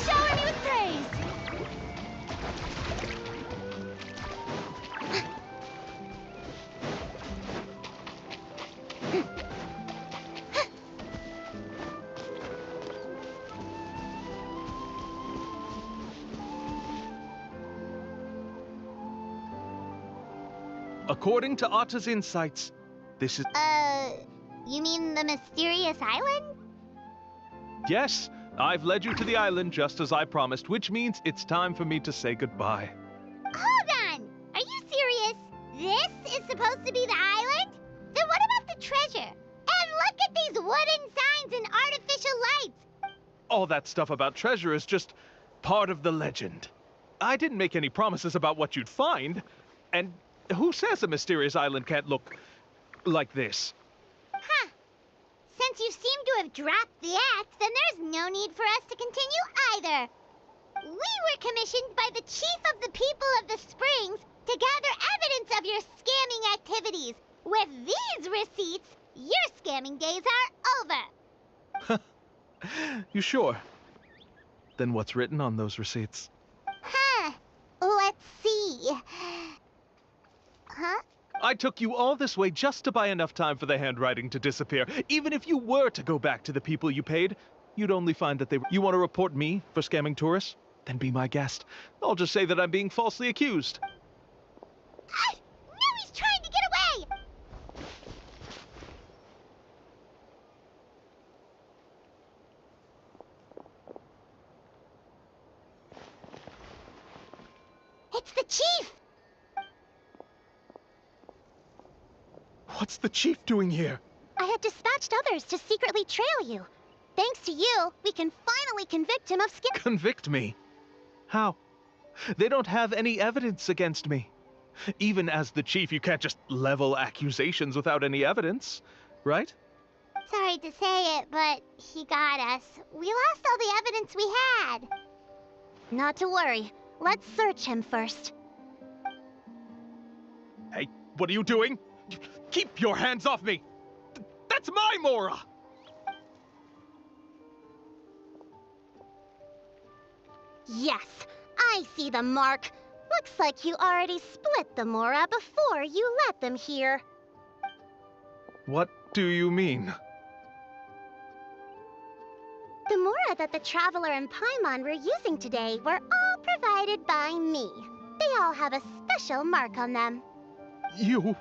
Shower me with praise. According to Atta's insights, this is... You mean the mysterious island? Yes, I've led you to the island just as I promised, which means it's time for me to say goodbye. Hold on! Are you serious? This is supposed to be the island? Then what about the treasure? And look at these wooden signs and artificial lights! All that stuff about treasure is just part of the legend. I didn't make any promises about what you'd find, and who says a mysterious island can't look like this? Huh. Since you seem to have dropped the act, then there's no need for us to continue either. We were commissioned by the chief of the people of the Springs to gather evidence of your scamming activities. With these receipts, your scamming days are over. You sure? Then what's written on those receipts? Huh. Let's see. Huh? I took you all this way just to buy enough time for the handwriting to disappear. Even if you were to go back to the people you paid, you'd only find that they... You want to report me for scamming tourists? Then be my guest. I'll just say that I'm being falsely accused. Now he's trying to get away! It's the chief! What's the chief doing here? I had dispatched others to secretly trail you. Thanks to you, we can finally convict him of Convict me? How? They don't have any evidence against me. Even as the chief, you can't just level accusations without any evidence, right? Sorry to say it, but he got us. We lost all the evidence we had. Not to worry. Let's search him first. Hey, what are you doing? Keep your hands off me! That's my Mora! Yes, I see the mark. Looks like you already split the Mora before you let them here. What do you mean? The Mora that the Traveler and Paimon were using today were all provided by me. They all have a special mark on them. You...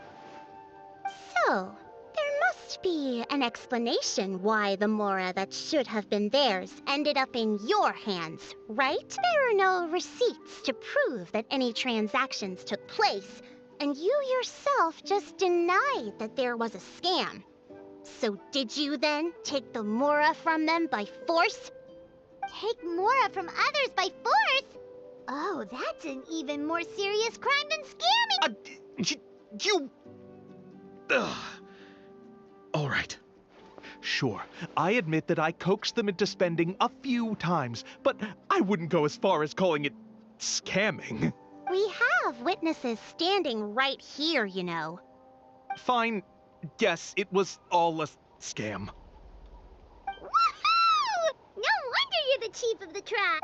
So, there must be an explanation why the Mora that should have been theirs ended up in your hands, right? There are no receipts to prove that any transactions took place, and you yourself just denied that there was a scam. So did you then take the Mora from them by force? Take Mora from others by force? Oh, that's an even more serious crime than scamming! You... Ugh. All right. Sure, I admit that I coaxed them into spending a few times, but I wouldn't go as far as calling it scamming. We have witnesses standing right here, you know. Fine. Yes, it was all a scam. Woohoo! No wonder you're the chief of the tribe!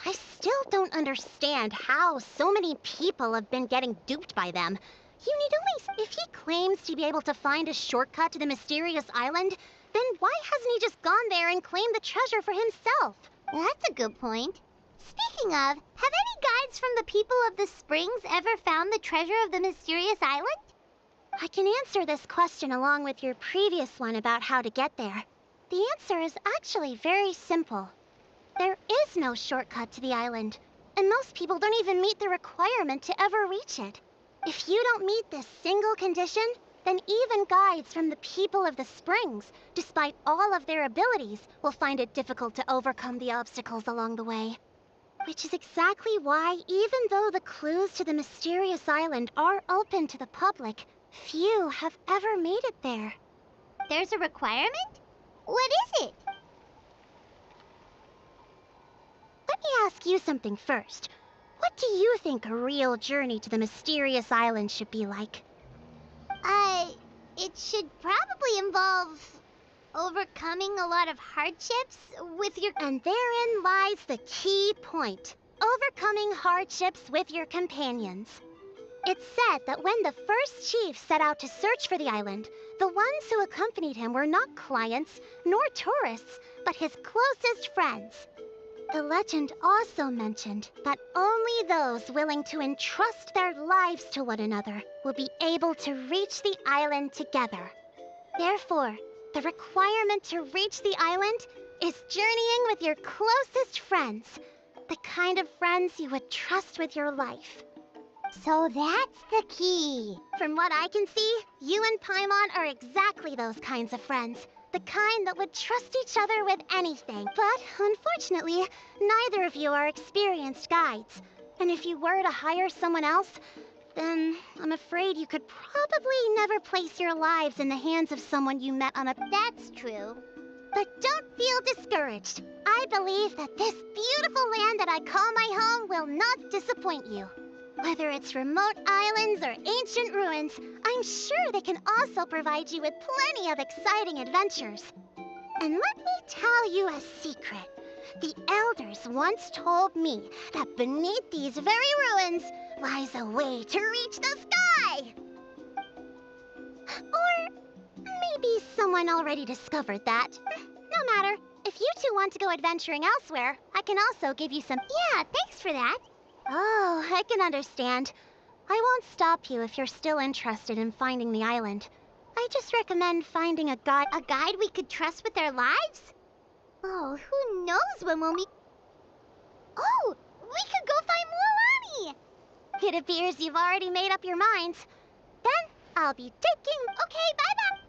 I still don't understand how so many people have been getting duped by them. You need only... If he claims to be able to find a shortcut to the mysterious island, then why hasn't he just gone there and claimed the treasure for himself? That's a good point. Speaking of, have any guides from the people of the springs ever found the treasure of the mysterious island? I can answer this question along with your previous one about how to get there. The answer is actually very simple. There is no shortcut to the island, and most people don't even meet the requirement to ever reach it. If you don't meet this single condition, then even guides from the people of the springs, despite all of their abilities, will find it difficult to overcome the obstacles along the way. Which is exactly why, even though the clues to the mysterious island are open to the public, few have ever made it there. There's a requirement? What is it? Let me ask you something first. What do you think a real journey to the mysterious island should be like? It should probably involve overcoming a lot of hardships with your... And therein lies the key point. Overcoming hardships with your companions. It's said that when the first chief set out to search for the island, the ones who accompanied him were not clients nor tourists, but his closest friends. The legend also mentioned that only those willing to entrust their lives to one another will be able to reach the island together. Therefore, the requirement to reach the island is journeying with your closest friends, the kind of friends you would trust with your life. So that's the key. From what I can see, you and Paimon are exactly those kinds of friends. The kind that would trust each other with anything. But, unfortunately, neither of you are experienced guides. And if you were to hire someone else, then I'm afraid you could probably never place your lives in the hands of someone you met on a... That's true. But don't feel discouraged. I believe that this beautiful land that I call my home will not disappoint you. Whether it's remote islands or ancient ruins, I'm sure they can also provide you with plenty of exciting adventures. And let me tell you a secret. The elders once told me that beneath these very ruins lies a way to reach the sky. Or maybe someone already discovered that. No matter. If If you two want to go adventuring elsewhere, I can also give you some... Yeah, thanks for that. Oh, I can understand. I won't stop you if you're still interested in finding the island. I just recommend finding a guide... A guide we could trust with our lives? Oh, who knows when we'll meet... Oh, we could go find more Lonnie! It appears you've already made up your minds. Then, I'll be taking... Okay, bye-bye!